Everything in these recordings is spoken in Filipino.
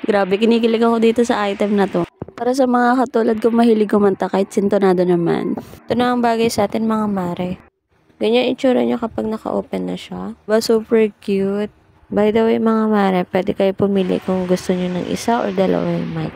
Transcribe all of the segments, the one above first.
Grabe, kinikilig ako dito sa item na to. Para sa mga katulad ko mahilig kumanta kahit sintonado naman. Ito na ang bagay sa atin mga mare. Ganyan itsura niya kapag naka-open na siya. Super cute. By the way mga mare, pwede kayo pumili kung gusto niyo ng isa or dalawa yung mic.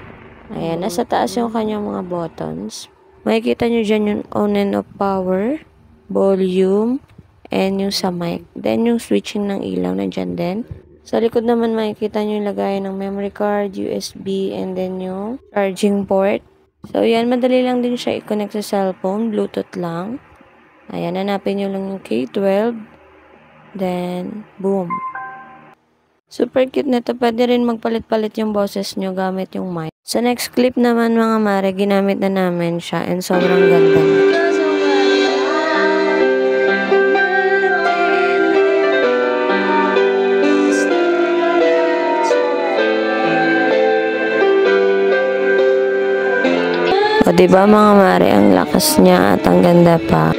Ayan, nasa taas yung kanyang mga buttons. Makikita niyo dyan yung on and off power, volume, and yung sa mic. Then yung switching ng ilaw nandyan din. Sa likod naman makikita nyo yung lagayan ng memory card, USB, and then yung charging port. So, yan. Madali lang din siya i-connect sa cellphone. Bluetooth lang. Ayan. Hanapin nyo lang yung K12. Then, boom. Super cute nito. Pwede rin magpalit-palit yung boses nyo gamit yung mic. Sa next clip naman mga mare, ginamit na namin siya. And sobrang ganda. O diba mga mare, ang lakas niya at ang ganda pa.